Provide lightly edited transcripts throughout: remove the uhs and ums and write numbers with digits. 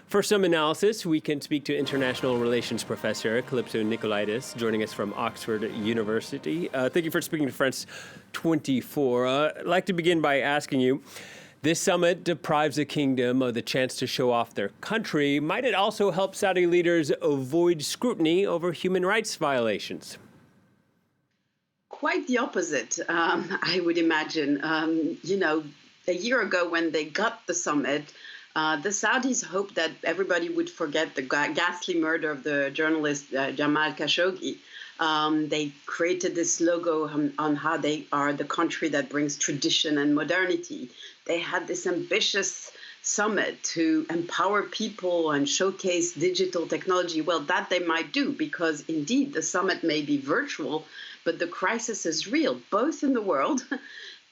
For some analysis, we can speak to international relations professor Calypso Nicolaitis, joining us from Oxford University. Thank you for speaking to France 24. I'd like to begin by asking you, this summit deprives the kingdom of the chance to show off their country. Might it also help Saudi leaders avoid scrutiny over human rights violations? Quite the opposite, I would imagine. A year ago when they got the summit, the Saudis hoped that everybody would forget the ghastly murder of the journalist Jamal Khashoggi. They created this logo on how they are the country that brings tradition and modernity. They had this ambitious summit to empower people and showcase digital technology. Well, that they might do because indeed the summit may be virtual, but the crisis is real, both in the world.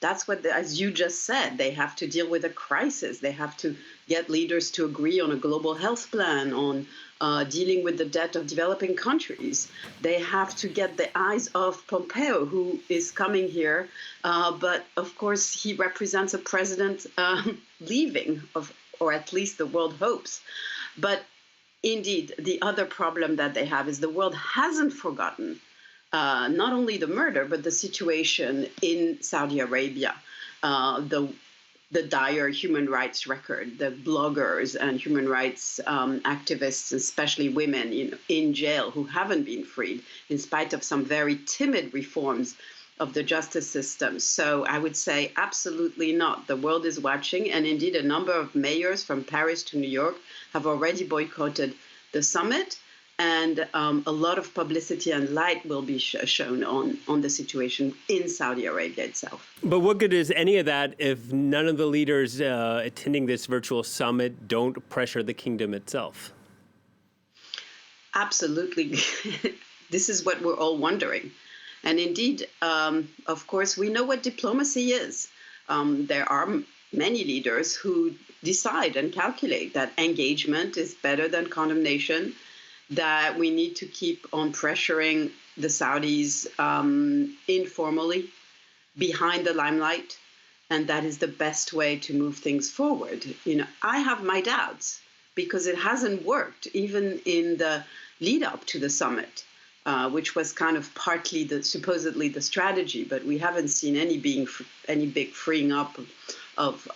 That's what, as you just said, they have to deal with a crisis. They have to get leaders to agree on a global health plan, on dealing with the debt of developing countries. They have to get the eyes of Pompeo, who is coming here. But of course, he represents a president leaving, or at least the world hopes. But indeed, the other problem that they have is the world hasn't forgotten not only the murder, but the situation in Saudi Arabia, the dire human rights record, the bloggers and human rights activists, especially women in jail who haven't been freed, in spite of some very timid reforms of the justice system. So I would say absolutely not. The world is watching, and indeed a number of mayors from Paris to New York have already boycotted the summit. And a lot of publicity and light will be shown on the situation in Saudi Arabia itself. But what good is any of that if none of the leaders attending this virtual summit don't pressure the kingdom itself? Absolutely. This is what we're all wondering. And indeed, of course, we know what diplomacy is. There are many leaders who decide and calculate that engagement is better than condemnation, that we need to keep on pressuring the Saudis informally, behind the limelight, and that is the best way to move things forward. I have my doubts because it hasn't worked, even in the lead up to the summit, which was kind of partly supposedly the strategy, but we haven't seen any big freeing up of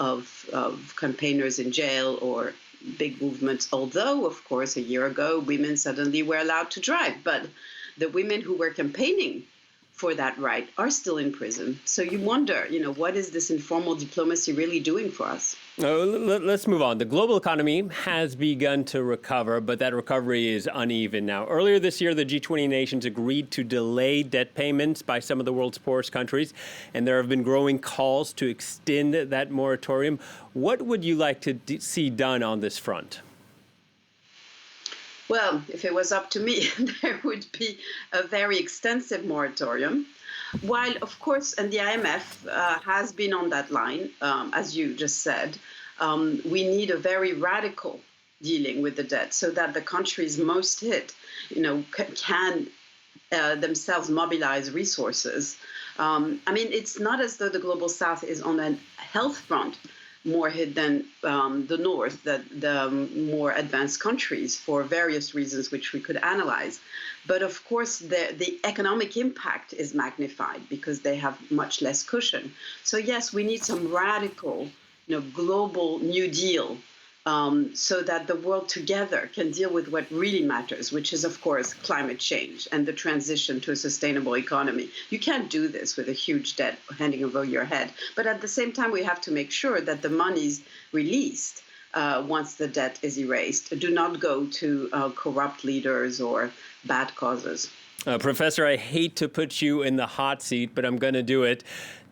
campaigners in jail or big movements, although, of course, a year ago, women suddenly were allowed to drive. But the women who were campaigning for that right are still in prison. So you wonder, what is this informal diplomacy really doing for us? Let's move on. The global economy has begun to recover, but that recovery is uneven now. Earlier this year, the G20 nations agreed to delay debt payments by some of the world's poorest countries, and there have been growing calls to extend that moratorium. What would you like to see done on this front? Well, if it was up to me, there would be a very extensive moratorium. While, of course, and the IMF has been on that line, as you just said, we need a very radical dealing with the debt so that the countries most hit, can themselves mobilize resources. It's not as though the global south is on a health front more hit than the north, the more advanced countries, for various reasons which we could analyze. But of course, the economic impact is magnified because they have much less cushion. So yes, we need some radical, global New Deal so that the world together can deal with what really matters, which is, of course, climate change and the transition to a sustainable economy. You can't do this with a huge debt hanging over your head. But at the same time, we have to make sure that the monies released once the debt is erased do not go to corrupt leaders or bad causes. Professor, I hate to put you in the hot seat, but I'm going to do it.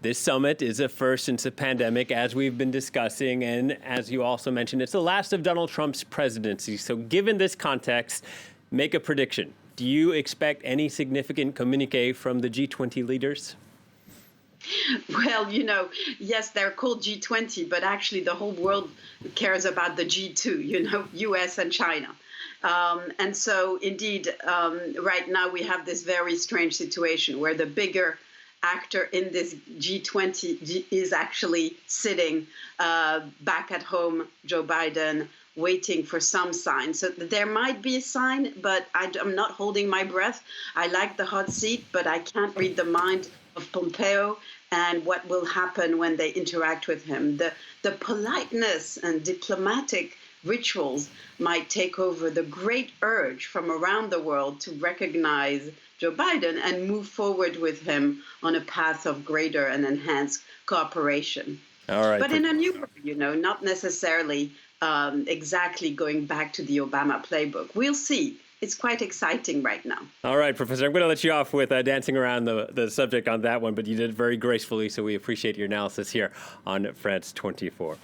This summit is a first since the pandemic, as we've been discussing, and as you also mentioned, it's the last of Donald Trump's presidency. So given this context, make a prediction. Do you expect any significant communique from the G20 leaders? Well, yes, they're called G20, but actually the whole world cares about the G2, US and China. And so, indeed, right now we have this very strange situation where the bigger actor in this G20 is actually sitting back at home, Joe Biden, waiting for some sign. So there might be a sign, but I'm not holding my breath. I like the hot seat, but I can't read the mind of Pompeo and what will happen when they interact with him. The politeness and diplomatic rituals might take over the great urge from around the world to recognize Joe Biden and move forward with him on a path of greater and enhanced cooperation. All right. But in a new way, not necessarily exactly going back to the Obama playbook. We'll see. It's quite exciting right now. All right, Professor, I'm going to let you off with dancing around the subject on that one, but you did it very gracefully, so we appreciate your analysis here on France 24.